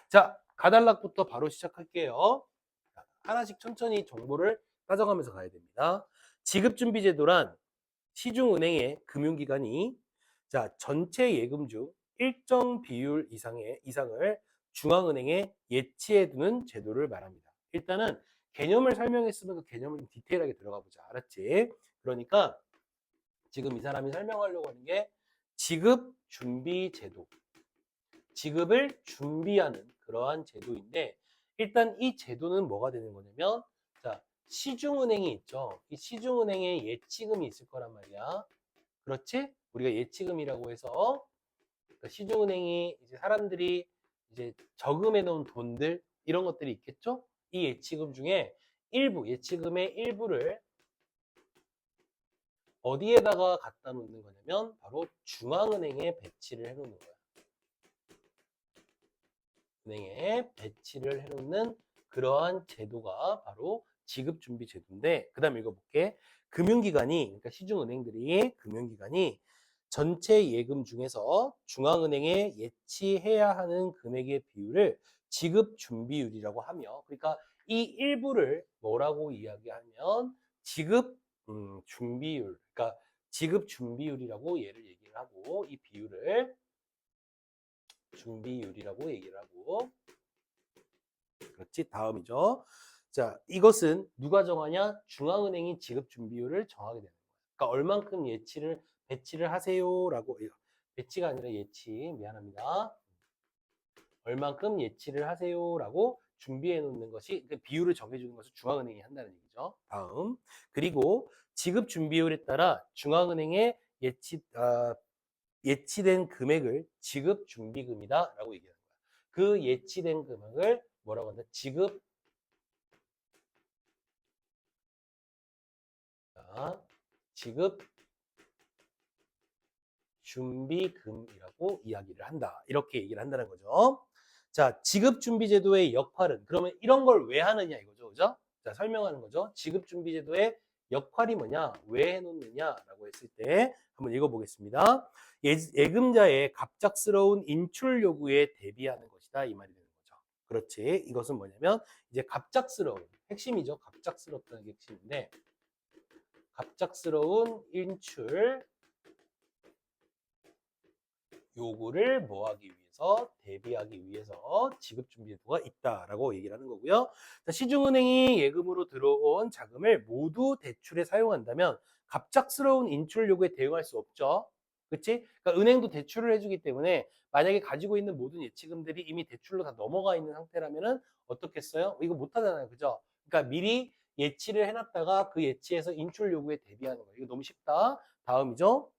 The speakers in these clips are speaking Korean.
자, 가단락부터 바로 시작할게요. 하나씩 천천히 정보를 따져가면서 가야 됩니다. 지급준비제도란 시중은행의 금융기관이 전체 예금 중 일정 비율 이상을 중앙은행에 예치해두는 제도를 말합니다. 일단은 개념을 설명했으면 그 개념을 좀 디테일하게 들어가 보자. 알았지? 그러니까 지금 이 사람이 설명하려고 하는 게 지급준비제도. 지급을 준비하는 그러한 제도인데, 일단 이 제도는 뭐가 되는 거냐면, 시중은행이 있죠. 이 시중은행에 예치금이 있을 거란 말이야. 그렇지? 우리가 예치금이라고 해서 그러니까 시중은행이 이제 사람들이 이제 저금해 놓은 돈들 이런 것들이 있겠죠? 이 예치금 중에 일부, 예치금의 일부를 어디에다가 갖다 놓는 거냐면 바로 중앙은행에 배치를 해 놓는 거야. 은행에 배치를 해놓는 그러한 제도가 바로 지급준비제도인데, 그 다음 읽어볼게. 금융기관이, 그러니까 시중은행들이, 금융기관이 전체 예금 중에서 중앙은행에 예치해야 하는 금액의 비율을 지급준비율이라고 하며, 그러니까 이 일부를 뭐라고 이야기하면 지급준비율, 그러니까 지급준비율이라고 얘기를 하고, 이 비율을 준비율이라고 얘기를 하고, 그렇지? 다음이죠. 이것은 누가 정하냐? 중앙은행이 지급준비율을 정하게 되는 거예요. 그러니까 얼만큼 배치를 하세요라고, 배치가 아니라 예치, 미안합니다. 얼만큼 예치를 하세요라고 준비해 놓는 것이, 그러니까 비율을 정해주는 것을 중앙은행이 한다는 얘기죠. 다음. 그리고 지급준비율에 따라 중앙은행의 예치된 금액을 지급준비금이다라고 얘기하는 거야. 그 예치된 금액을 뭐라고 한다? 지급준비금이라고 이야기를 한다. 이렇게 얘기를 한다는 거죠. 지급준비제도의 역할은, 그러면 이런 걸 왜 하느냐 이거죠. 그죠? 설명하는 거죠. 지급준비제도의 역할이 뭐냐, 왜 해놓느냐라고 했을 때 한번 읽어보겠습니다. 예금자의 갑작스러운 인출 요구에 대비하는 것이다, 이 말이 되는 거죠. 그렇지. 이것은 뭐냐면 이제 갑작스러운, 핵심이죠. 갑작스럽다는 게 핵심인데, 갑작스러운 인출 요구를 뭐하기 위해서, 대비하기 위해서 지급준비제도가 있다라고 얘기를 하는 거고요. 시중은행이 예금으로 들어온 자금을 모두 대출에 사용한다면 갑작스러운 인출 요구에 대응할 수 없죠. 그치? 그러니까 은행도 대출을 해주기 때문에 만약에 가지고 있는 모든 예치금들이 이미 대출로 다 넘어가 있는 상태라면은 어떻겠어요? 이거 못 하잖아요. 그죠? 그러니까 미리 예치를 해놨다가 그 예치에서 인출 요구에 대비하는 거예요. 이거 너무 쉽다. 다음이죠.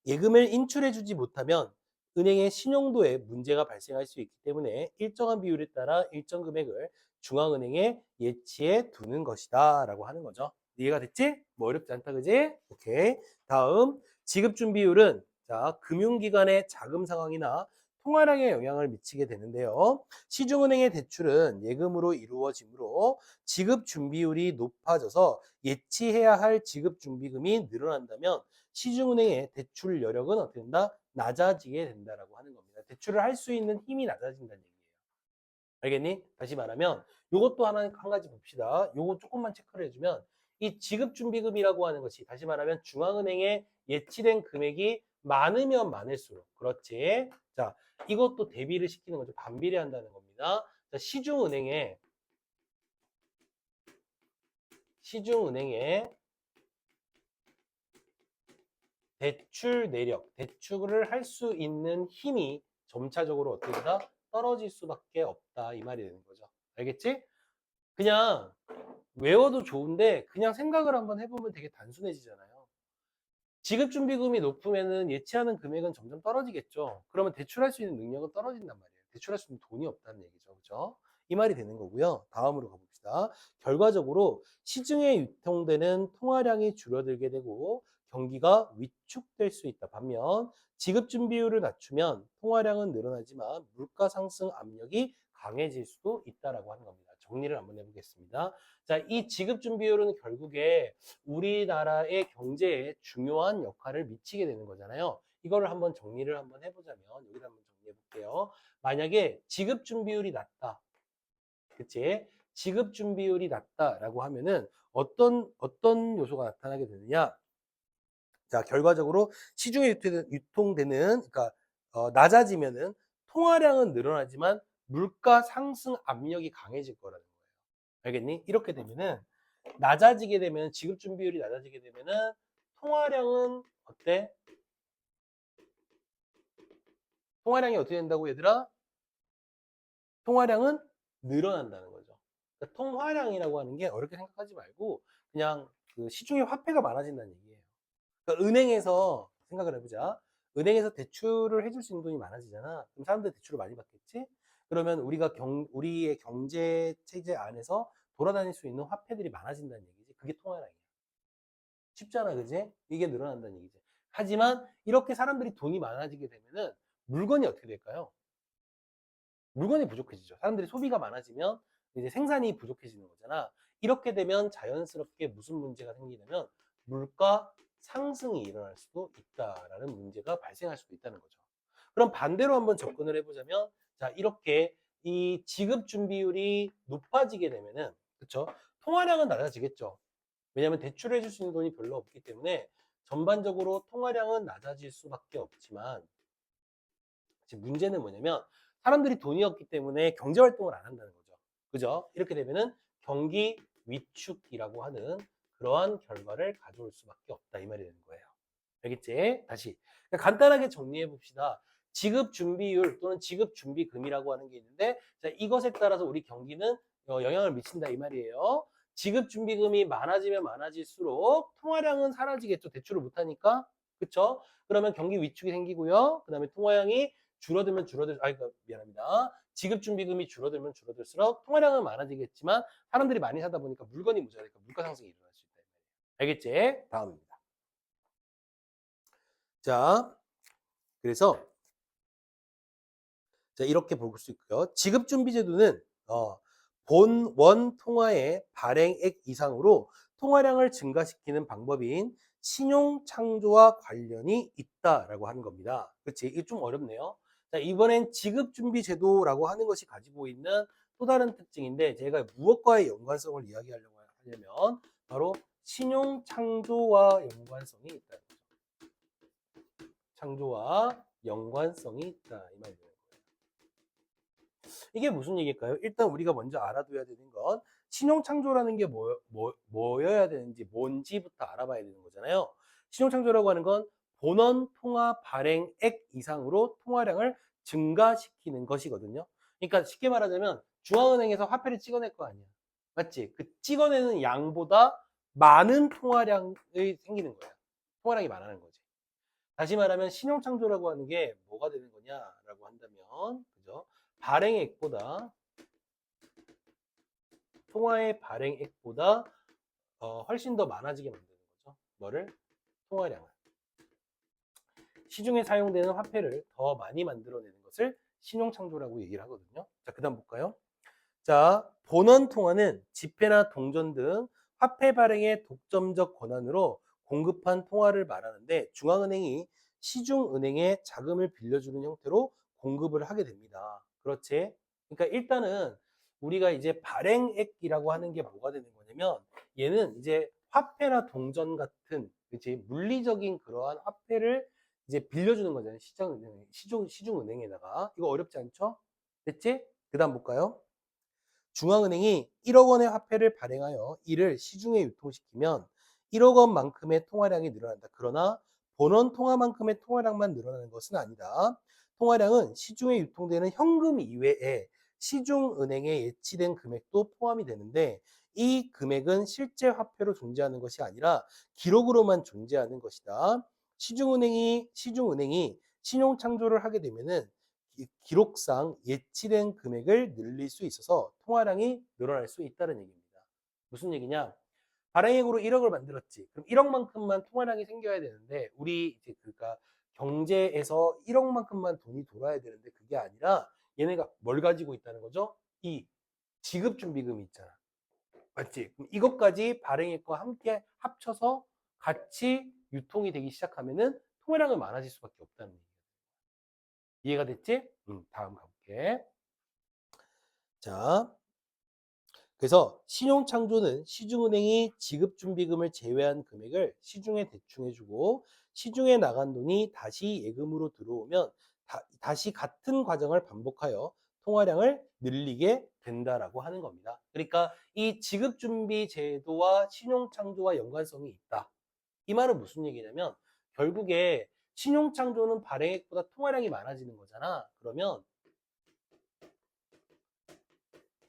예금을 인출해주지 못하면 은행의 신용도에 문제가 발생할 수 있기 때문에 일정한 비율에 따라 일정 금액을 중앙은행에 예치해 두는 것이다 라고 하는 거죠. 이해가 됐지? 뭐 어렵지 않다, 그지? 오케이. 다음, 지급준비율은 금융기관의 자금 상황이나 통화량에 영향을 미치게 되는데요. 시중은행의 대출은 예금으로 이루어지므로 지급준비율이 높아져서 예치해야 할 지급준비금이 늘어난다면 시중은행의 대출 여력은 어떻게 된다? 낮아지게 된다라고 하는 겁니다. 대출을 할 수 있는 힘이 낮아진다는 얘기예요. 알겠니? 다시 말하면 이것도 한 가지 봅시다. 요거 조금만 체크를 해주면 이 지급준비금이라고 하는 것이, 다시 말하면 중앙은행에 예치된 금액이 많으면 많을수록, 그렇지? 이것도 대비를 시키는 거죠. 반비례한다는 겁니다. 시중은행에 대출 내력, 대출을 할 수 있는 힘이 점차적으로 어떻게 되다? 떨어질 수밖에 없다, 이 말이 되는 거죠. 알겠지? 그냥 외워도 좋은데 그냥 생각을 한번 해보면 되게 단순해지잖아요. 지급준비금이 높으면은 예치하는 금액은 점점 떨어지겠죠. 그러면 대출할 수 있는 능력은 떨어진단 말이에요. 대출할 수 있는 돈이 없다는 얘기죠. 그죠? 이 말이 되는 거고요. 다음으로 가봅시다. 결과적으로 시중에 유통되는 통화량이 줄어들게 되고 경기가 위축될 수 있다. 반면 지급준비율을 낮추면 통화량은 늘어나지만 물가 상승 압력이 강해질 수도 있다라고 하는 겁니다. 정리를 한번 해보겠습니다. 이 지급준비율은 결국에 우리나라의 경제에 중요한 역할을 미치게 되는 거잖아요. 이거를 한번 정리를 한번 해보자면, 여기를 한번 정리해 볼게요. 만약에 지급 준비율이 낮다. 그치? 지급 준비율이 낮다라고 하면은 어떤 요소가 나타나게 되느냐? 자, 결과적으로 시중에 유통되는, 그러니까 낮아지면은 통화량은 늘어나지만 물가 상승 압력이 강해질 거라는 거예요. 알겠니? 이렇게 되면은 낮아지게 되면 지급 준비율이 낮아지게 되면은 통화량은 어때? 통화량이 어떻게 된다고 얘들아? 통화량은 늘어난다는 거죠. 그러니까 통화량이라고 하는 게 어렵게 생각하지 말고 그냥 그 시중에 화폐가 많아진다는 얘기예요. 그러니까 은행에서 생각을 해보자. 은행에서 대출을 해줄 수 있는 돈이 많아지잖아. 그럼 사람들 대출을 많이 받겠지? 그러면 우리의 경제 체제 안에서 돌아다닐 수 있는 화폐들이 많아진다는 얘기지. 그게 통화량이야. 쉽잖아, 그지? 이게 늘어난다는 얘기지. 하지만 이렇게 사람들이 돈이 많아지게 되면은 물건이 어떻게 될까요? 물건이 부족해지죠. 사람들이 소비가 많아지면 이제 생산이 부족해지는 거잖아. 이렇게 되면 자연스럽게 무슨 문제가 생기냐면 물가 상승이 일어날 수도 있다라는 문제가 발생할 수도 있다는 거죠. 그럼 반대로 한번 접근을 해보자면, 자, 이렇게 이 지급 준비율이 높아지게 되면은, 그쵸? 통화량은 낮아지겠죠. 왜냐하면 대출해 줄 수 있는 돈이 별로 없기 때문에 전반적으로 통화량은 낮아질 수밖에 없지만, 지금 문제는 뭐냐면 사람들이 돈이 없기 때문에 경제 활동을 안 한다는 거죠. 그죠? 이렇게 되면은 경기 위축이라고 하는 그러한 결과를 가져올 수밖에 없다 이 말이 되는 거예요. 알겠지? 다시 간단하게 정리해 봅시다. 지급 준비율 또는 지급 준비금이라고 하는 게 있는데, 자, 이것에 따라서 우리 경기는 영향을 미친다 이 말이에요. 지급 준비금이 많아지면 많아질수록 통화량은 사라지겠죠. 대출을 못 하니까. 그렇죠? 그러면 경기 위축이 생기고요. 그다음에 통화량이 미안합니다. 지급 준비금이 줄어들면 줄어들수록 통화량은 많아지겠지만 사람들이 많이 사다 보니까 물건이 모자라니까 물가 상승이 일어날 수 있다. 알겠지? 다음입니다. 자, 그래서 자, 이렇게 볼 수 있고요. 지급준비제도는 본 원 통화의 발행액 이상으로 통화량을 증가시키는 방법인 신용 창조와 관련이 있다라고 하는 겁니다. 그렇지? 이게 좀 어렵네요. 자, 이번엔 지급준비제도라고 하는 것이 가지고 있는 또 다른 특징인데 제가 무엇과의 연관성을 이야기하려고 하려면 바로 신용 창조와 연관성이 있다. 창조와 연관성이 있다. 이 말이에요. 이게 무슨 얘기일까요? 일단 우리가 먼저 알아둬야 되는 건 신용창조라는 게 뭐여야 되는지 뭔지부터 알아봐야 되는 거잖아요. 신용창조라고 하는 건 본원 통화 발행액 이상으로 통화량을 증가시키는 것이거든요. 그러니까 쉽게 말하자면 중앙은행에서 화폐를 찍어낼 거 아니야. 맞지? 그 찍어내는 양보다 많은 통화량이 생기는 거야. 통화량이 많아는 거지. 다시 말하면 신용창조라고 하는 게 뭐가 되는 거냐라고 한다면, 그죠? 발행액보다 통화의 발행액보다 훨씬 더 많아지게 만드는 거죠. 뭐를? 통화량을. 시중에 사용되는 화폐를 더 많이 만들어내는 것을 신용창조라고 얘기를 하거든요. 자, 그 다음 볼까요? 자, 본원 통화는 지폐나 동전 등 화폐 발행의 독점적 권한으로 공급한 통화를 말하는데 중앙은행이 시중은행에 자금을 빌려주는 형태로 공급을 하게 됩니다. 그렇지? 그러니까 일단은 우리가 이제 발행액이라고 하는 게 뭐가 되는 거냐면 얘는 이제 화폐나 동전 같은 그치? 물리적인 그러한 화폐를 이제 빌려주는 거잖아요. 시중은행에다가. 이거 어렵지 않죠? 됐지? 그 다음 볼까요? 중앙은행이 1억 원의 화폐를 발행하여 이를 시중에 유통시키면 1억 원만큼의 통화량이 늘어난다. 그러나 본원 통화만큼의 통화량만 늘어나는 것은 아니다. 통화량은 시중에 유통되는 현금 이외에 시중은행에 예치된 금액도 포함이 되는데 이 금액은 실제 화폐로 존재하는 것이 아니라 기록으로만 존재하는 것이다. 시중은행이 신용 창조를 하게 되면은 기록상 예치된 금액을 늘릴 수 있어서 통화량이 늘어날 수 있다는 얘기입니다. 무슨 얘기냐? 발행액으로 1억을 만들었지. 그럼 1억만큼만 통화량이 생겨야 되는데 우리 이제 그러니까 경제에서 1억만큼만 돈이 돌아야 되는데 그게 아니라 얘네가 뭘 가지고 있다는 거죠? 이 지급준비금이 있잖아. 맞지? 그럼 이것까지 발행액과 함께 합쳐서 같이 유통이 되기 시작하면은 통화량은 많아질 수밖에 없다는 얘기예요. 이해가 됐지? 다음 가볼게. 이렇게. 자, 그래서 신용창조는 시중은행이 지급준비금을 제외한 금액을 시중에 대충해주고 시중에 나간 돈이 다시 예금으로 들어오면 다시 같은 과정을 반복하여 통화량을 늘리게 된다라고 하는 겁니다. 그러니까 이 지급준비 제도와 신용창조와 연관성이 있다. 이 말은 무슨 얘기냐면 결국에 신용창조는 발행액보다 통화량이 많아지는 거잖아. 그러면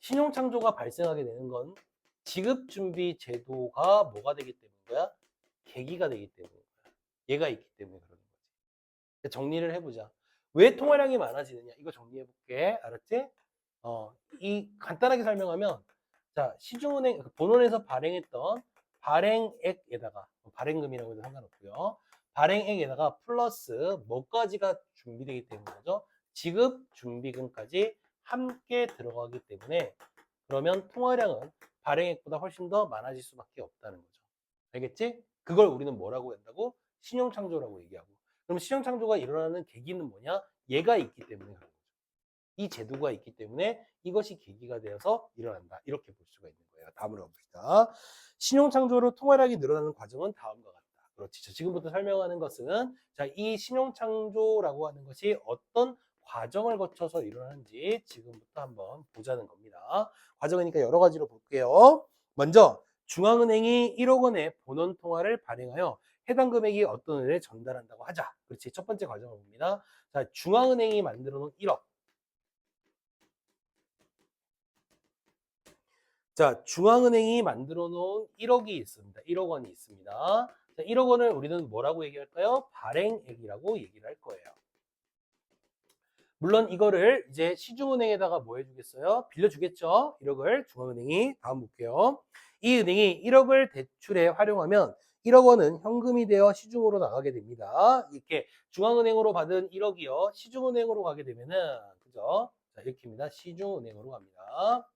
신용창조가 발생하게 되는 건 지급준비 제도가 뭐가 되기 때문인 거야? 계기가 되기 때문인 거야. 얘가 있기 때문에 그러는 거지. 정리를 해보자. 왜 통화량이 많아지느냐? 이거 정리해볼게. 알았지? 이 간단하게 설명하면 자 시중은행 본원에서 발행했던 발행액에다가 발행금이라고 해도 상관없고요. 발행액에다가 플러스 뭐까지가 준비되기 때문인 거죠. 지급준비금까지 함께 들어가기 때문에 그러면 통화량은 발행액보다 훨씬 더 많아질 수밖에 없다는 거죠. 알겠지? 그걸 우리는 뭐라고 한다고? 신용창조라고 얘기하고. 그럼 신용창조가 일어나는 계기는 뭐냐? 얘가 있기 때문에 그런 거죠. 이 제도가 있기 때문에 이것이 계기가 되어서 일어난다. 이렇게 볼 수가 있는 거예요. 다음으로 가봅시다. 신용창조로 통화량이 늘어나는 과정은 다음과 같다. 그렇지. 지금부터 설명하는 것은 자, 이 신용창조라고 하는 것이 어떤 과정을 거쳐서 일어나는지 지금부터 한번 보자는 겁니다. 과정이니까 여러 가지로 볼게요. 먼저 중앙은행이 1억 원의 본원 통화를 발행하여 해당 금액이 어떤 은행에 전달한다고 하자. 그렇지. 첫 번째 과정을 봅니다. 자, 중앙은행이 만들어 놓은 1억. 자, 중앙은행이 만들어 놓은 1억이 있습니다. 1억 원이 있습니다. 자, 1억 원을 우리는 뭐라고 얘기할까요? 발행액이라고 얘기를 할 거예요. 물론 이거를 이제 시중은행에다가 뭐 해주겠어요? 빌려주겠죠? 1억을 중앙은행이. 다음 볼게요. 이 은행이 1억을 대출에 활용하면 1억 원은 현금이 되어 시중으로 나가게 됩니다. 이렇게 중앙은행으로 받은 1억이요. 시중은행으로 가게 되면은 그죠? 자, 이렇게입니다. 시중은행으로 갑니다.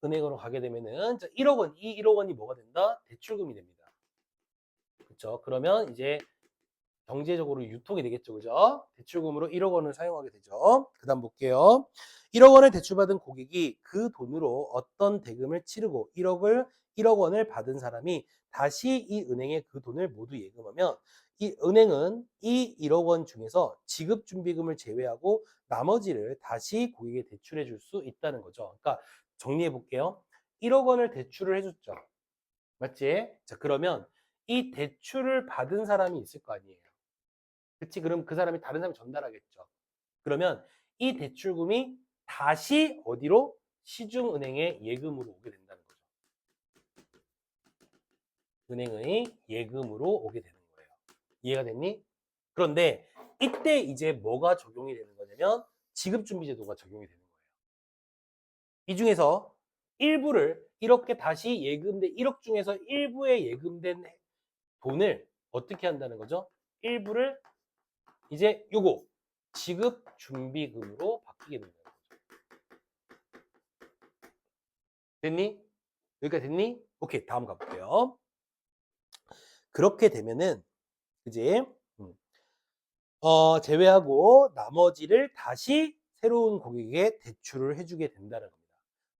은행으로 가게 되면은 1억 원, 이 1억 원이 뭐가 된다? 대출금이 됩니다. 그렇죠? 그러면 이제 경제적으로 유통이 되겠죠. 그죠? 대출금으로 1억 원을 사용하게 되죠. 그 다음 볼게요. 1억 원을 대출받은 고객이 그 돈으로 어떤 대금을 치르고 1억 원을 받은 사람이 다시 이 은행에 그 돈을 모두 예금하면 이 은행은 이 1억 원 중에서 지급준비금을 제외하고 나머지를 다시 고객에 대출해 줄 수 있다는 거죠. 그러니까 정리해 볼게요. 1억 원을 대출을 해줬죠. 맞지? 자, 그러면 이 대출을 받은 사람이 있을 거 아니에요. 그치? 그럼 그 사람이 다른 사람이 전달하겠죠. 그러면 이 대출금이 다시 어디로? 시중은행의 예금으로 오게 된다는 거죠. 은행의 예금으로 오게 되는 거예요. 이해가 됐니? 그런데 이때 이제 뭐가 적용이 되는 거냐면 지급준비제도가 적용이 되는 거예요. 이 중에서 일부를 이렇게 다시 예금된 1억 중에서 일부에 예금된 돈을 어떻게 한다는 거죠? 일부를 이제 요거 지급준비금으로 바뀌게 된다는 거죠. 됐니? 여기까지 됐니? 오케이, 다음 가볼게요. 그렇게 되면은 그지? 제외하고 나머지를 다시 새로운 고객에게 대출을 해주게 된다는 겁니다.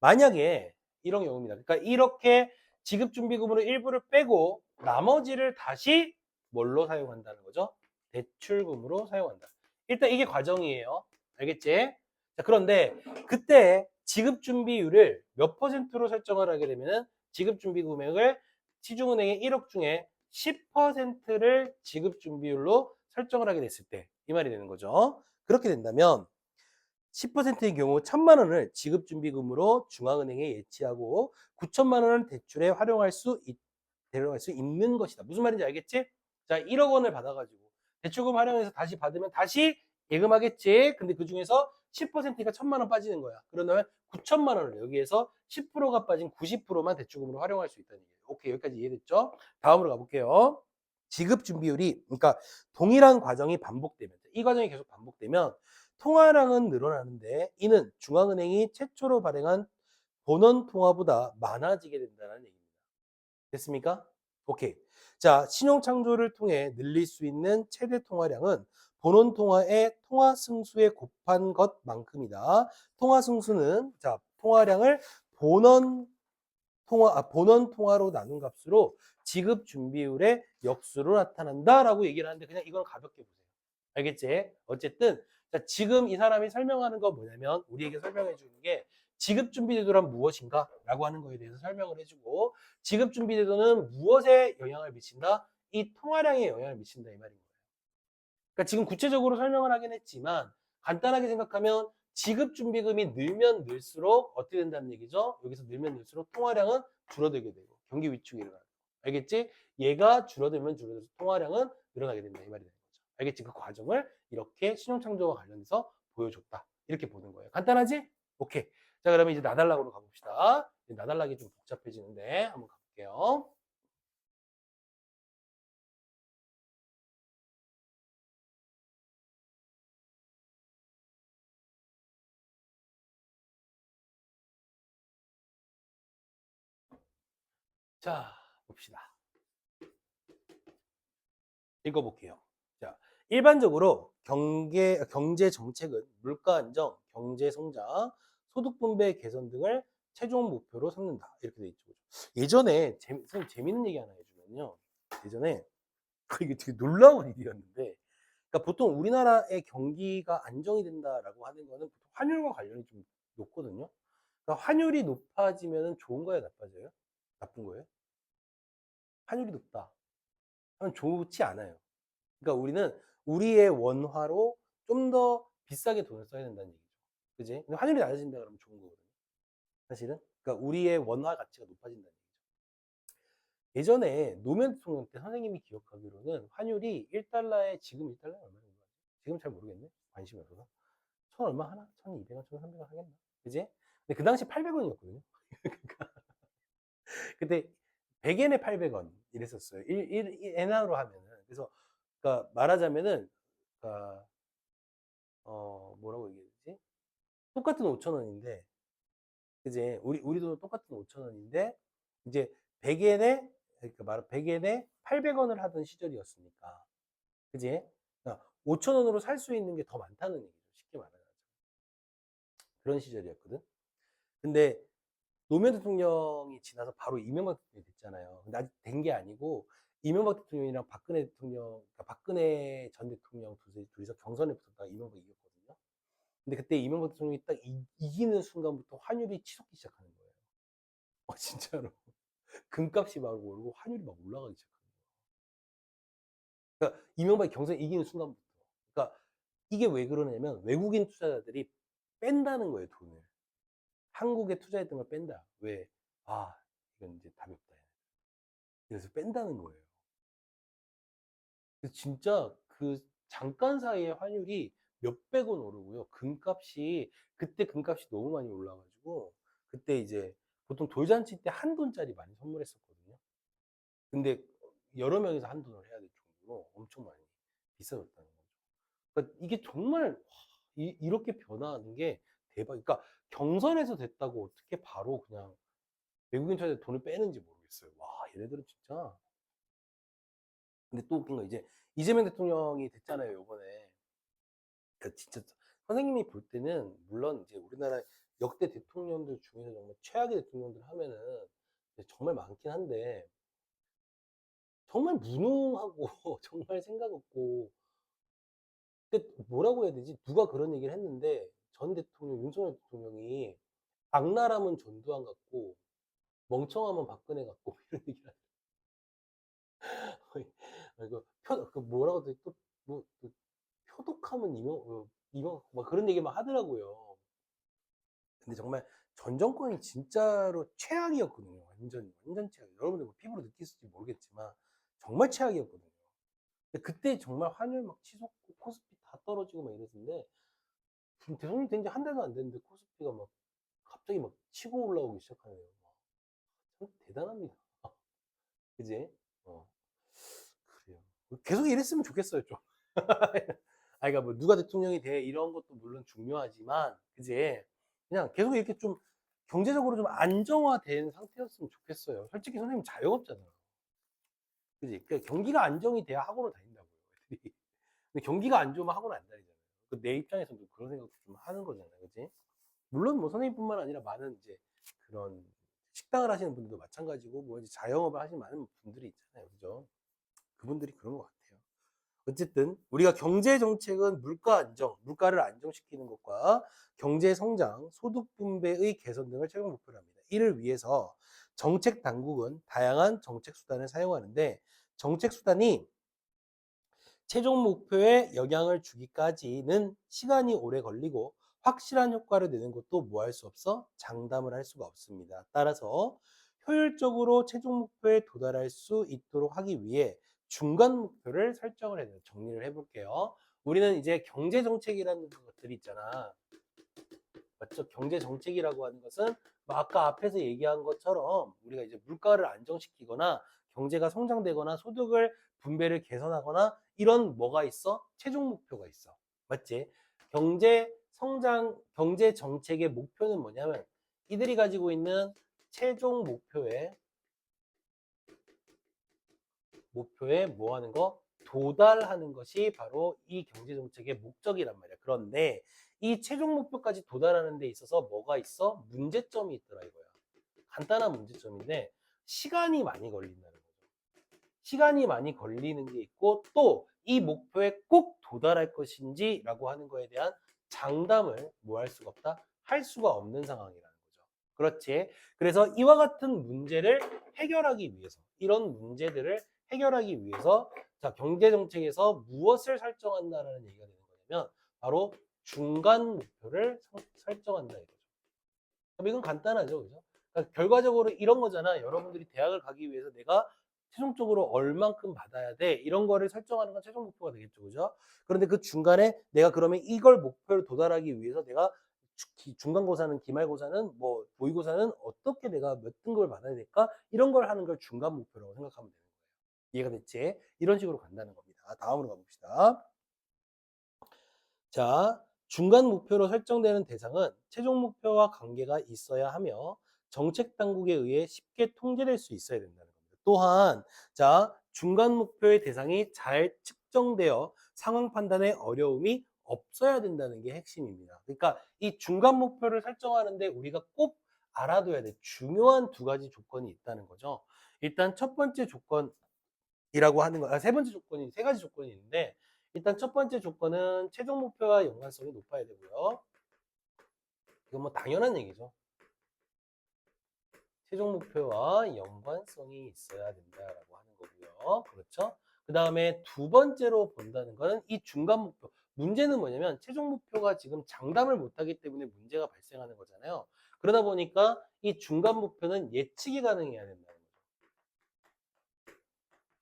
만약에 이런 경우입니다. 그러니까 이렇게 지급준비금으로 일부를 빼고 나머지를 다시 뭘로 사용한다는 거죠? 대출금으로 사용한다. 일단 이게 과정이에요. 알겠지? 자, 그런데 그때 지급준비율을 몇 퍼센트로 설정을 하게 되면은 지급준비 금액을 시중은행의 1억 중에 10%를 지급준비율로 설정을 하게 됐을 때 이 말이 되는 거죠. 그렇게 된다면 10%의 경우 1,000만 원을 지급준비금으로 중앙은행에 예치하고 9천만 원을 대출에 활용할 수 있는 것이다. 무슨 말인지 알겠지? 자, 1억 원을 받아가지고 대출금 활용해서 다시 받으면 다시 예금하겠지. 근데 그 중에서 10%가 1,000만 원 빠지는 거야. 그러면 9천만 원을 여기에서 10%가 빠진 90%만 대출금으로 활용할 수 있다는 얘기예요. 오케이, 여기까지 이해됐죠? 다음으로 가볼게요. 지급 준비율이 그러니까 동일한 과정이 반복되면 이 과정이 계속 반복되면 통화량은 늘어나는데 이는 중앙은행이 최초로 발행한 본원 통화보다 많아지게 된다는 얘기입니다. 됐습니까? 오케이. 자, 신용창조를 통해 늘릴 수 있는 최대 통화량은 본원 통화의 통화 승수에 곱한 것만큼이다. 통화 승수는 자 통화량을 본원 통화로 나눈 값으로 지급 준비율의 역수로 나타난다라고 얘기를 하는데 그냥 이건 가볍게 보세요. 알겠지? 어쨌든 자, 지금 이 사람이 설명하는 건 뭐냐면 우리에게 설명해 주는 게 지급 준비 제도란 무엇인가? 라고 하는 거에 대해서 설명을 해주고 지급 준비 제도는 무엇에 영향을 미친다? 이 통화량에 영향을 미친다 이 말인 거예요. 그러니까 지금 구체적으로 설명을 하긴 했지만 간단하게 생각하면 지급준비금이 늘면 늘수록 어떻게 된다는 얘기죠? 여기서 늘면 늘수록 통화량은 줄어들게 되고 경기 위축이 일어나요. 알겠지? 얘가 줄어들면 줄어들수록 통화량은 늘어나게 된다 이 말이 되는 거죠. 알겠지? 그 과정을 이렇게 신용창조와 관련해서 보여줬다. 이렇게 보는 거예요. 간단하지? 오케이. 자 그러면 이제 나달락으로 가봅시다. 나달락이 좀 복잡해지는데 한번 가볼게요. 자 봅시다. 읽어볼게요. 자, 일반적으로 경제 정책은 물가 안정, 경제 성장, 소득 분배 개선 등을 최종 목표로 삼는다. 이렇게 돼 있죠. 예전에 선생님 재밌는 얘기 하나 해주면요. 예전에 이게 되게 놀라운 일이었는데, 그러니까 보통 우리나라의 경기가 안정이 된다라고 하는 거는 보통 환율과 관련이 좀 높거든요. 그러니까 환율이 높아지면 좋은 거예요, 나빠져요? 나쁜 거예요? 환율이 높다. 하면 좋지 않아요. 그러니까 우리는 우리의 원화로 좀 더 비싸게 돈을 써야 된다는 얘기죠. 그지? 근데 환율이 낮아진다 그러면 좋은 거거든요. 사실은. 그러니까 우리의 원화 가치가 높아진다는 얘기죠. 예전에 노무현 대통령 때 선생님이 기억하기로는 환율이 1달러에 지금 1달러에 얼마 정도 하지? 지금 잘 모르겠네. 관심이 없어서. 천 얼마 하나? 1200원, 1300원 하겠나? 그지? 근데 그 당시 800원이었거든요. 그때 100엔에 800원 이랬었어요. 엔화로 하면은. 그래서 그러니까 말하자면은 그러니까 뭐라고 얘기해야 되지? 똑같은 5천 원인데, 그지? 우리 도 똑같은 5천 원인데, 이제 100엔에, 그러니까 100엔에 800원을 하던 시절이었으니까, 그지? 5천 원으로 살 수 있는 게 더 많다는 얘기죠. 쉽게 말하자면. 그런 시절이었거든. 근데 노무현 대통령이 지나서 바로 이명박 대통령이 됐잖아요. 근데 아직 된 게 아니고, 이명박 대통령이랑 박근혜 대통령, 그러니까 박근혜 전 대통령 둘이서 경선에 붙었다가 이명박이 이겼거든요. 근데 그때 이명박 대통령이 딱 이기는 순간부터 환율이 치솟기 시작하는 거예요. 진짜로. 금값이 막 오르고 환율이 막 올라가기 시작하는 거예요. 그러니까 이명박이 경선 이기는 순간부터. 그러니까 이게 왜 그러냐면 외국인 투자자들이 뺀다는 거예요, 돈을. 한국에 투자했던 걸 뺀다. 왜? 아, 이건 이제 답이 없다. 그래서 뺀다는 거예요. 그래서 진짜 그 잠깐 사이에 환율이 몇백 원 오르고요. 금값이 그때 금값이 너무 많이 올라가지고 그때 이제 보통 돌잔치 때 한 돈짜리 많이 선물했었거든요. 근데 여러 명이서 한 돈을 해야 될 정도로 엄청 많이 비싸졌다는 거죠. 그러니까 이게 정말 이렇게 변화하는 게 대박. 그러니까 경선에서 됐다고 어떻게 바로 그냥 외국인 투자자 돈을 빼는지 모르겠어요. 와, 얘네들은 진짜. 근데 또 웃긴 거 이제 이재명 대통령이 됐잖아요, 요번에. 그러니까 진짜 선생님이 볼 때는 물론 이제 우리나라 역대 대통령들 중에서 정말 최악의 대통령들 하면은 정말 많긴 한데 정말 무능하고 정말 생각 없고 근데 뭐라고 해야 되지? 누가 그런 얘기를 했는데 전 대통령 윤석열 대통령이 악랄하면 전두환 같고 멍청하면 박근혜 같고 이런 얘기를 이거 그 뭐라고 해야 되지? 또뭐 표독하면 이명 막 그런 얘기만 하더라고요. 근데 정말 전 정권이 진짜로 최악이었거든요. 완전 최악. 여러분들 뭐 피부로 느끼실지 모르겠지만 정말 최악이었거든요. 근데 그때 정말 환율 막 치솟고 코스피 다 떨어지고 막 이랬는데 지금 대통령 된 지 한 달도 안 됐는데 코스피가 막 갑자기 막 치고 올라오기 시작하네요. 참 대단합니다. 그지? 어, 그래요. 계속 이랬으면 좋겠어요, 좀. 아, 그러니까 뭐 누가 대통령이 돼 이런 것도 물론 중요하지만, 그지? 그냥 계속 이렇게 좀 경제적으로 좀 안정화된 상태였으면 좋겠어요. 솔직히 선생님 자영업자잖아. 그지? 그러니까 경기가 안정이 돼야 학원을 다닌다고요. 애들이. 근데 경기가 안 좋으면 학원 안 다니잖아요. 내 입장에서도 그런 생각도 좀 하는 거잖아요. 그치? 물론 뭐 선생님뿐만 아니라 많은 이제 그런 식당을 하시는 분들도 마찬가지고 뭐 이제 자영업을 하시는 많은 분들이 있잖아요. 그죠? 그분들이 그런 것 같아요. 어쨌든 우리가 경제 정책은 물가 안정, 물가를 안정시키는 것과 경제 성장, 소득 분배의 개선 등을 최종 목표로 합니다. 이를 위해서 정책 당국은 다양한 정책 수단을 사용하는데 정책 수단이 최종 목표에 영향을 주기까지는 시간이 오래 걸리고 확실한 효과를 내는 것도 뭐 할 수 없어? 장담을 할 수가 없습니다. 따라서 효율적으로 최종 목표에 도달할 수 있도록 하기 위해 중간 목표를 설정을 해야 돼요. 정리를 해볼게요. 우리는 이제 경제 정책이라는 것들이 있잖아. 맞죠? 경제 정책이라고 하는 것은 뭐 아까 앞에서 얘기한 것처럼 우리가 이제 물가를 안정시키거나 경제가 성장되거나 소득을 분배를 개선하거나 이런 뭐가 있어? 최종 목표가 있어. 맞지? 경제 성장, 경제 정책의 목표는 뭐냐면 이들이 가지고 있는 최종 목표에 뭐 하는 거? 도달하는 것이 바로 이 경제 정책의 목적이란 말이야. 그런데 이 최종 목표까지 도달하는 데 있어서 뭐가 있어? 문제점이 있더라 이거야. 간단한 문제점인데 시간이 많이 걸린다는 거죠. 시간이 많이 걸리는 게 있고 또 이 목표에 꼭 도달할 것인지라고 하는 거에 대한 장담을 뭐 할 수가 없다? 할 수가 없는 상황이라는 거죠. 그렇지? 그래서 이와 같은 문제를 해결하기 위해서 이런 문제들을 해결하기 위해서 자, 경제 정책에서 무엇을 설정한다라는 얘기가 되는 거냐면 바로 중간 목표를 설정한다 이거죠. 그럼 이건 간단하죠, 그죠? 그러니까 결과적으로 이런 거잖아. 여러분들이 대학을 가기 위해서 내가 최종적으로 얼만큼 받아야 돼? 이런 거를 설정하는 건 최종 목표가 되겠죠, 그죠? 그런데 그 중간에 내가 그러면 이걸 목표를 도달하기 위해서 내가 중간고사는 기말고사는 뭐 모의고사는 어떻게 내가 몇 등급을 받아야 될까? 이런 걸 하는 걸 중간 목표라고 생각하면 되는 거예요. 이해가 됐지? 이런 식으로 간다는 겁니다. 다음으로 가봅시다. 자, 중간 목표로 설정되는 대상은 최종 목표와 관계가 있어야 하며 정책 당국에 의해 쉽게 통제될 수 있어야 된다는 겁니다. 또한 자, 중간 목표의 대상이 잘 측정되어 상황 판단에 어려움이 없어야 된다는 게 핵심입니다. 그러니까 이 중간 목표를 설정하는데 우리가 꼭 알아둬야 돼. 중요한 두 가지 조건이 있다는 거죠. 일단 첫 번째 조건이라고 하는 거, 세 번째 조건이 세 가지 조건이 있는데 일단 첫 번째 조건은 최종 목표와 연관성이 높아야 되고요. 이건 뭐 당연한 얘기죠. 최종 목표와 연관성이 있어야 된다라고 하는 거고요. 그렇죠? 그 다음에 두 번째로 본다는 거는 이 중간 목표. 문제는 뭐냐면 최종 목표가 지금 장담을 못하기 때문에 문제가 발생하는 거잖아요. 그러다 보니까 이 중간 목표는 예측이 가능해야 된다는 거죠.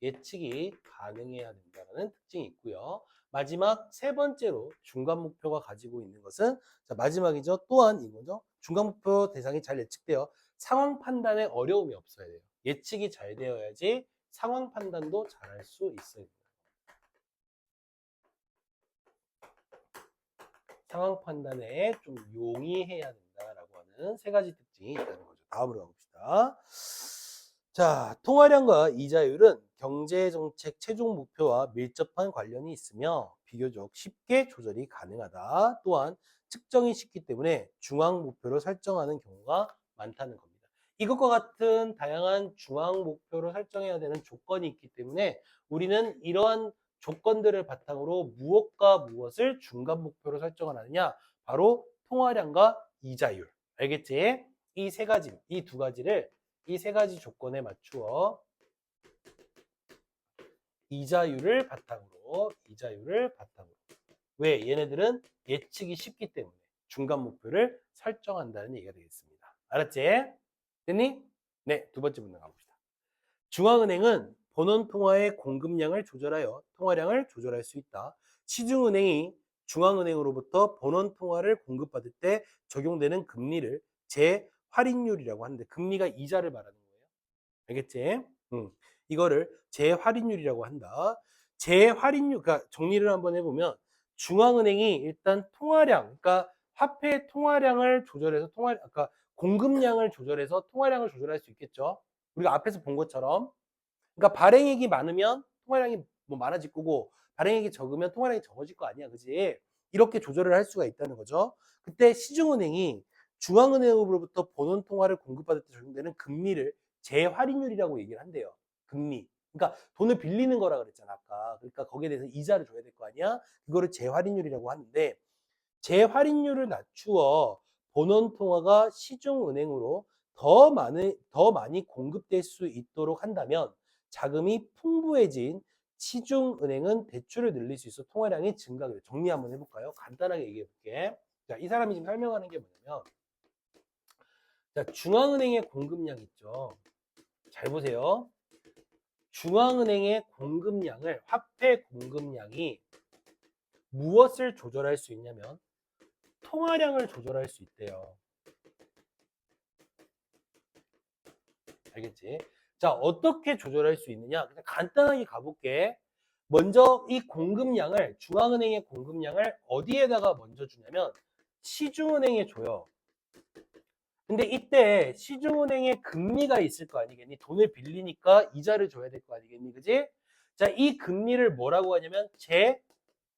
예측이 가능해야 된다는 특징이 있고요. 마지막 세 번째로 중간 목표가 가지고 있는 것은 자, 마지막이죠. 또한 이거죠. 중간 목표 대상이 잘 예측되어 상황 판단에 어려움이 없어야 돼요. 예측이 잘 되어야지 상황 판단도 잘 할 수 있어야 돼요. 상황 판단에 좀 용이해야 된다라고 하는 세 가지 특징이 있다는 거죠. 다음으로 가봅시다. 자, 통화량과 이자율은 경제정책 최종 목표와 밀접한 관련이 있으며 비교적 쉽게 조절이 가능하다. 또한 측정이 쉽기 때문에 중앙 목표로 설정하는 경우가 많다는 겁니다. 이것과 같은 다양한 중앙 목표를 설정해야 되는 조건이 있기 때문에 우리는 이러한 조건들을 바탕으로 무엇과 무엇을 중간 목표로 설정을 하느냐? 바로 통화량과 이자율. 알겠지? 이 세 가지, 이 두 가지를 이 세 가지 조건에 맞추어 이자율을 바탕으로. 왜? 얘네들은 예측이 쉽기 때문에 중간 목표를 설정한다는 얘기가 되겠습니다. 알았지? 됐니? 네, 두 번째 문제 가봅시다. 중앙은행은 본원 통화의 공급량을 조절하여 통화량을 조절할 수 있다. 시중은행이 중앙은행으로부터 본원 통화를 공급받을 때 적용되는 금리를 재할인율이라고 하는데 금리가 이자를 말하는 거예요. 알겠지? 이거를 재할인율이라고 한다. 재할인율, 그러니까 정리를 한번 해보면 중앙은행이 일단 통화량, 그러니까 화폐 통화량을 조절해서 그러니까 공급량을 조절해서 통화량을 조절할 수 있겠죠. 우리가 앞에서 본 것처럼. 그러니까 발행액이 많으면 통화량이 뭐 많아질 거고 발행액이 적으면 통화량이 적어질 거 아니야, 그지? 이렇게 조절을 할 수가 있다는 거죠. 그때 시중은행이 중앙은행으로부터 본원 통화를 공급받을 때 적용되는 금리를 재할인율이라고 얘기를 한대요. 금리. 그러니까 돈을 빌리는 거라 그랬잖아, 아까. 그러니까 거기에 대해서 이자를 줘야 될 거 아니야? 그거를 재할인율이라고 하는데, 재할인율을 낮추어 본원 통화가 시중은행으로 더 많이 공급될 수 있도록 한다면 자금이 풍부해진 시중은행은 대출을 늘릴 수 있어 통화량이 증가해요. 정리 한번 해볼까요? 간단하게 얘기해 볼게. 자, 이 사람이 지금 설명하는 게 뭐냐면, 자, 중앙은행의 공급량 있죠. 잘 보세요. 중앙은행의 공급량을, 화폐 공급량이 무엇을 조절할 수 있냐면 통화량을 조절할 수 있대요. 알겠지? 자, 어떻게 조절할 수 있느냐? 그냥 간단하게 가볼게. 먼저 이 공급량을, 중앙은행의 공급량을 어디에다가 먼저 주냐면 시중은행에 줘요. 근데 이때 시중은행에 금리가 있을 거 아니겠니? 돈을 빌리니까 이자를 줘야 될 거 아니겠니? 그지? 자, 이 금리를 뭐라고 하냐면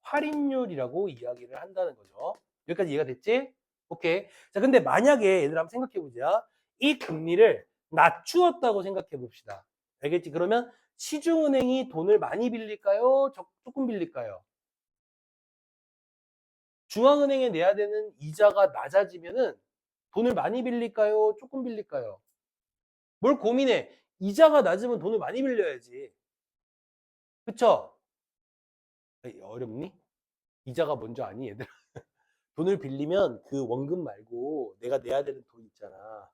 재할인율이라고 이야기를 한다는 거죠. 여기까지 이해가 됐지? 오케이. 자, 근데 만약에 얘들 한번 생각해 보자. 이 금리를 낮추었다고 생각해 봅시다. 알겠지? 그러면 시중은행이 돈을 많이 빌릴까요? 조금 빌릴까요? 중앙은행에 내야 되는 이자가 낮아지면은 돈을 많이 빌릴까요? 조금 빌릴까요? 뭘 고민해? 이자가 낮으면 돈을 많이 빌려야지. 그쵸? 에이, 어렵니? 이자가 먼저 아니, 얘들아. 돈을 빌리면 그 원금 말고 내가 내야 되는 돈 있잖아.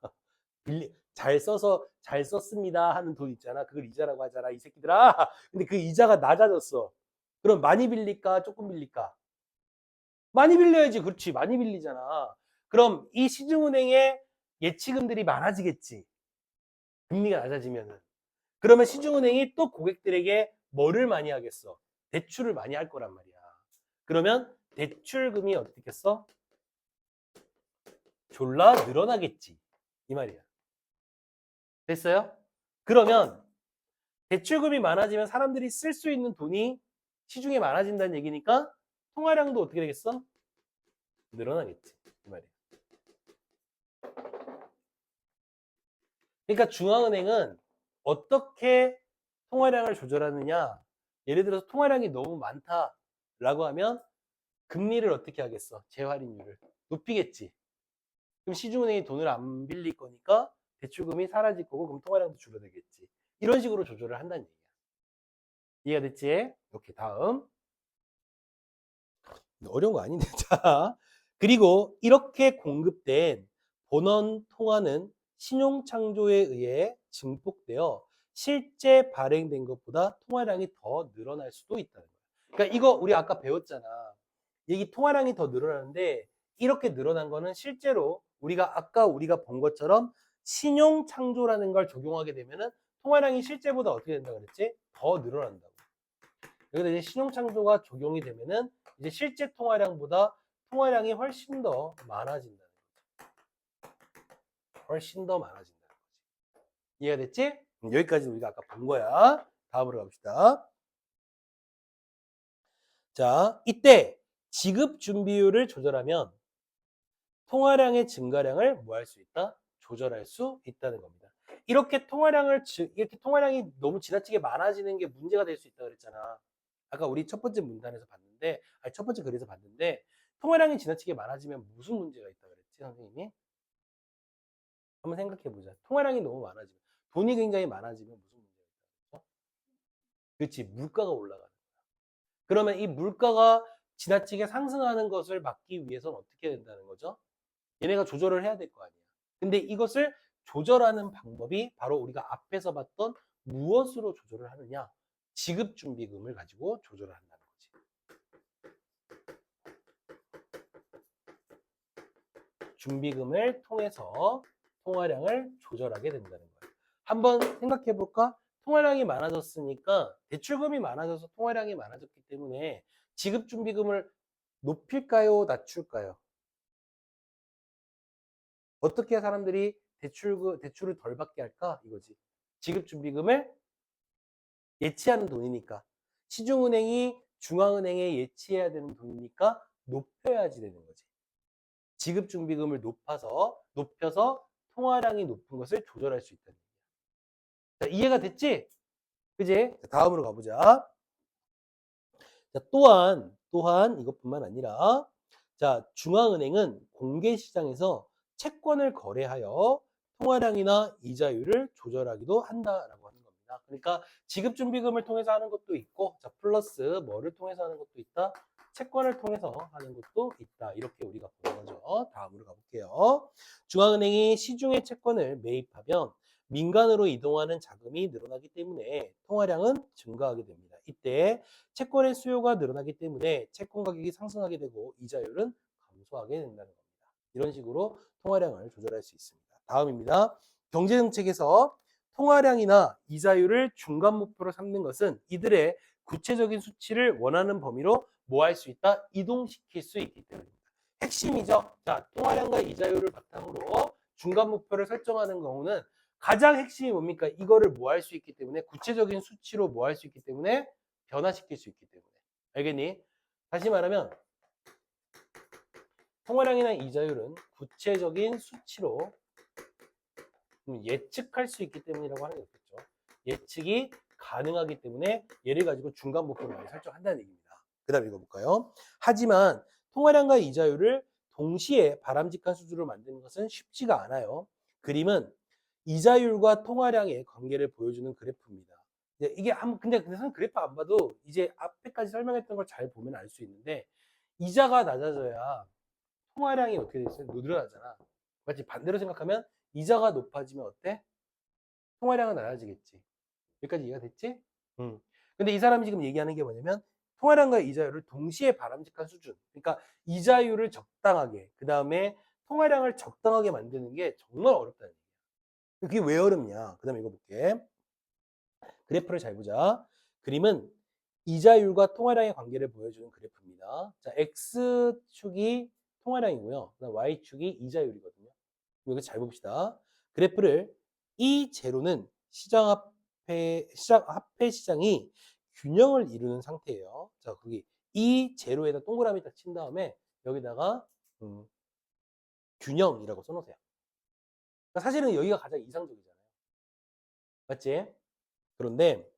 잘 써서 잘 썼습니다 하는 돈 있잖아. 그걸 이자라고 하잖아, 이 새끼들아. 근데 그 이자가 낮아졌어. 그럼 많이 빌릴까? 조금 빌릴까? 많이 빌려야지. 그렇지. 많이 빌리잖아. 그럼 이 시중은행에 예치금들이 많아지겠지. 금리가 낮아지면은. 그러면 시중은행이 또 고객들에게 뭐를 많이 하겠어? 대출을 많이 할 거란 말이야. 그러면 대출금이 어떻겠어? 졸라 늘어나겠지. 이 말이야. 됐어요? 그러면 대출금이 많아지면 사람들이 쓸 수 있는 돈이 시중에 많아진다는 얘기니까 통화량도 어떻게 되겠어? 늘어나겠지. 이 말이야. 그러니까 중앙은행은 어떻게 통화량을 조절하느냐? 예를 들어서 통화량이 너무 많다라고 하면 금리를 어떻게 하겠어? 재할인율을 높이겠지. 그럼 시중은행이 돈을 안 빌릴 거니까 대출금이 사라질 거고 그럼 통화량도 줄어들겠지. 이런 식으로 조절을 한다는 얘기야. 이해가 됐지? 오케이, 다음. 어려운 거 아닌데. 자, 그리고 이렇게 공급된 본원 통화는 신용창조에 의해 증폭되어 실제 발행된 것보다 통화량이 더 늘어날 수도 있다는 거야. 그러니까 이거 우리 아까 배웠잖아. 이게 통화량이 더 늘어나는데 이렇게 늘어난 거는 실제로 우리가 본 것처럼 신용창조라는 걸 적용하게 되면은 통화량이 실제보다 어떻게 된다고 그랬지? 더 늘어난다고. 여기다 이제 신용창조가 적용이 되면은 이제 실제 통화량보다 통화량이 훨씬 더 많아진다는 거죠. 훨씬 더 많아진다는 거지. 이해가 됐지? 여기까지 우리가 아까 본 거야. 다음으로 갑시다. 자, 이때 지급 준비율을 조절하면 통화량의 증가량을 뭐 할 수 있다? 조절할 수 있다는 겁니다. 이렇게 통화량이 너무 지나치게 많아지는 게 문제가 될 수 있다고 그랬잖아. 아까 우리 첫 번째 문단에서 봤는데, 아니 첫 번째 글에서 봤는데 통화량이 지나치게 많아지면 무슨 문제가 있다고 그랬지, 선생님이? 한번 생각해 보자. 통화량이 너무 많아지면 돈이 굉장히 많아지면 무슨 문제가 있다고 그랬죠? 그렇지, 물가가 올라가는 거야. 그러면 이 물가가 지나치게 상승하는 것을 막기 위해서는 어떻게 된다는 거죠? 얘네가 조절을 해야 될 거 아니야. 근데 이것을 조절하는 방법이 바로 우리가 앞에서 봤던 무엇으로 조절을 하느냐? 지급준비금을 가지고 조절을 한다는 거지. 준비금을 통해서 통화량을 조절하게 된다는 거야. 한번 생각해 볼까? 통화량이 많아졌으니까 대출금이 많아져서 통화량이 많아졌기 때문에 지급준비금을 높일까요? 낮출까요? 어떻게 사람들이 대출을 덜 받게 할까? 이거지. 지급준비금을 예치하는 돈이니까. 시중은행이 중앙은행에 예치해야 되는 돈이니까 높여야지 되는 거지. 지급준비금을 높여서 통화량이 높은 것을 조절할 수 있다는 얘기야. 자, 이해가 됐지? 그지? 자, 다음으로 가보자. 자, 또한 이것뿐만 아니라 자, 중앙은행은 공개시장에서 채권을 거래하여 통화량이나 이자율을 조절하기도 한다라고 하는 겁니다. 그러니까 지급준비금을 통해서 하는 것도 있고, 자, 플러스 뭐를 통해서 하는 것도 있다? 채권을 통해서 하는 것도 있다. 이렇게 우리가 보는 거죠. 다음으로 가볼게요. 중앙은행이 시중의 채권을 매입하면 민간으로 이동하는 자금이 늘어나기 때문에 통화량은 증가하게 됩니다. 이때 채권의 수요가 늘어나기 때문에 채권 가격이 상승하게 되고 이자율은 감소하게 된다는 겁니다. 이런 식으로 통화량을 조절할 수 있습니다. 다음입니다. 경제정책에서 통화량이나 이자율을 중간 목표로 삼는 것은 이들의 구체적인 수치를 원하는 범위로 뭐 할 수 있다? 이동시킬 수 있기 때문입니다. 핵심이죠. 자, 통화량과 이자율을 바탕으로 중간 목표를 설정하는 경우는 가장 핵심이 뭡니까? 이거를 뭐 할 수 있기 때문에 구체적인 수치로 뭐 할 수 있기 때문에 변화시킬 수 있기 때문에. 알겠니? 다시 말하면 통화량이나 이자율은 구체적인 수치로 예측할 수 있기 때문이라고 하는 게 좋겠죠. 예측이 가능하기 때문에 얘를 가지고 중간 목표를 많이 설정한다는 얘기입니다. 그 다음 읽어볼까요? 하지만 통화량과 이자율을 동시에 바람직한 수준으로 만드는 것은 쉽지가 않아요. 그림은 이자율과 통화량의 관계를 보여주는 그래프입니다. 이게 근데 선생님 그래프 안 봐도 이제 앞에까지 설명했던 걸 잘 보면 알 수 있는데 이자가 낮아져야 통화량이 어떻게 돼 있어요? 늘어나잖아. 맞지? 반대로 생각하면 이자가 높아지면 어때? 통화량은 낮아지겠지. 여기까지 이해가 됐지? 응. 근데 이 사람이 지금 얘기하는 게 뭐냐면 통화량과 이자율을 동시에 바람직한 수준. 그러니까 이자율을 적당하게, 그 다음에 통화량을 적당하게 만드는 게 정말 어렵다는 얘기야. 그게 왜 어렵냐? 그 다음에 읽어볼게. 그래프를 잘 보자. 그림은 이자율과 통화량의 관계를 보여주는 그래프입니다. 자, X축이 통화량이고요. 그다음 Y축이 이자율이거든요. 이거 잘 봅시다. 그래프를 이 제로는 화폐 시장이 균형을 이루는 상태예요. 자, 거기 이 제로에다 동그라미 딱 친 다음에 여기다가 균형이라고 써놓으세요. 그러니까 사실은 여기가 가장 이상적이잖아요. 맞지? 그런데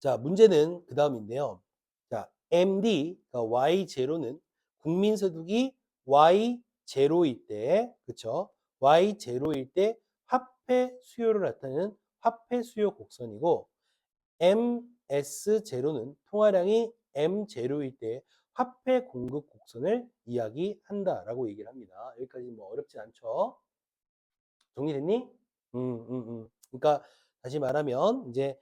자, 문제는 그 다음인데요. 자, MD, 그러니까 Y0는 국민소득이 Y0일 때, 그쵸? Y0일 때 화폐 수요를 나타내는 화폐 수요 곡선이고, MS0는 통화량이 M0일 때 화폐 공급 곡선을 이야기한다라고 얘기를 합니다. 여기까지 뭐 어렵지 않죠? 정리됐니? 그러니까 다시 말하면 이제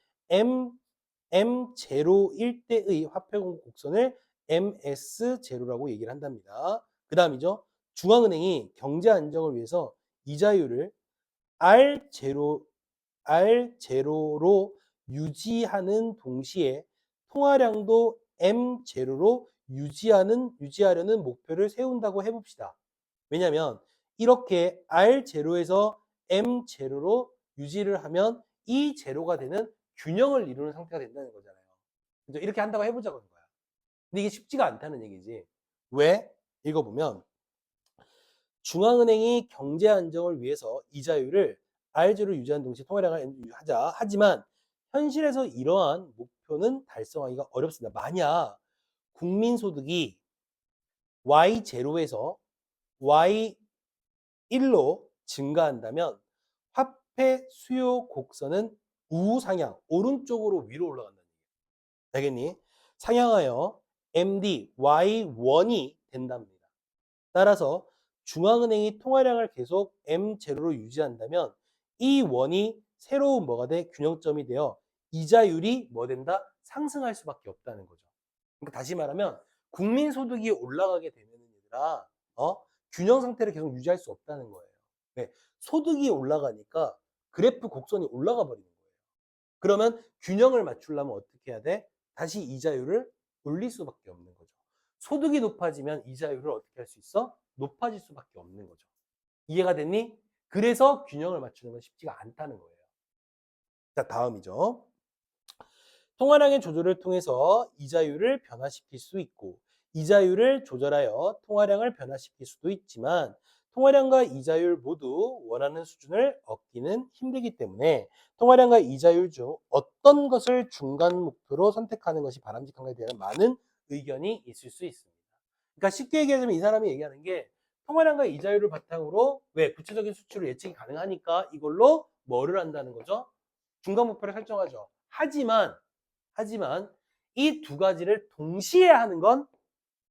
M0일 때의 화폐 공급 곡선을 MS0라고 얘기를 한답니다. 그 다음이죠. 중앙은행이 경제 안정을 위해서 이자율을 R0로 유지하는 동시에 통화량도 M0로 유지하려는 목표를 세운다고 해봅시다. 왜냐하면 이렇게 R0에서 M0로 유지를 하면 이 제로가 되는 균형을 이루는 상태가 된다는 거잖아요. 그죠? 이렇게 한다고 해보자고 하는 거야. 근데 이게 쉽지가 않다는 얘기지. 왜? 읽어보면 중앙은행이 경제 안정을 위해서 이자율을 R0로 유지하는 동시에 통화량을 하자. 하지만 현실에서 이러한 목표는 달성하기가 어렵습니다. 만약 국민소득이 Y0에서 Y1로 증가한다면 화폐 수요 곡선은 우상향, 오른쪽으로 위로 올라간다는 얘기예요. 알겠니? 상향하여 MD, Y1이 된답니다. 따라서 중앙은행이 통화량을 계속 M0로 유지한다면 이 원이 새로운 뭐가 돼? 균형점이 되어 이자율이 뭐 된다? 상승할 수밖에 없다는 거죠. 그러니까 다시 말하면 국민소득이 올라가게 되면 얘들아, 균형 상태를 계속 유지할 수 없다는 거예요. 네, 소득이 올라가니까 그래프 곡선이 올라가 버리는 거예요. 그러면 균형을 맞추려면 어떻게 해야 돼? 다시 이자율을 올릴 수밖에 없는 거죠. 소득이 높아지면 이자율을 어떻게 할 수 있어? 높아질 수밖에 없는 거죠. 이해가 됐니? 그래서 균형을 맞추는 건 쉽지가 않다는 거예요. 자, 다음이죠. 통화량의 조절을 통해서 이자율을 변화시킬 수 있고 이자율을 조절하여 통화량을 변화시킬 수도 있지만 통화량과 이자율 모두 원하는 수준을 얻기는 힘들기 때문에 통화량과 이자율 중 어떤 것을 중간 목표로 선택하는 것이 바람직한가에 대한 많은 의견이 있을 수 있습니다. 그러니까 쉽게 얘기하자면 이 사람이 얘기하는 게 통화량과 이자율을 바탕으로 왜 구체적인 수치로 예측이 가능하니까 이걸로 뭐를 한다는 거죠? 중간 목표를 설정하죠. 하지만 이 두 가지를 동시에 하는 건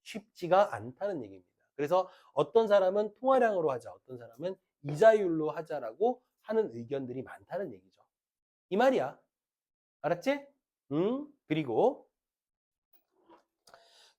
쉽지가 않다는 얘기입니다. 그래서 어떤 사람은 통화량으로 하자, 어떤 사람은 이자율로 하자라고 하는 의견들이 많다는 얘기죠. 이 말이야. 알았지? 그리고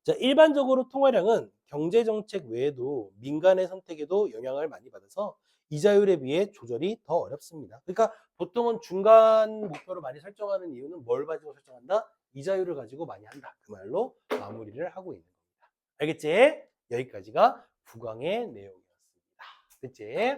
자, 일반적으로 통화량은 경제정책 외에도 민간의 선택에도 영향을 많이 받아서 이자율에 비해 조절이 더 어렵습니다. 그러니까 보통은 중간 목표로 많이 설정하는 이유는 뭘 가지고 설정한다? 이자율을 가지고 많이 한다. 그 말로 마무리를 하고 있는 겁니다. 알겠지? 여기까지가 9강의 내용이었습니다. 됐지?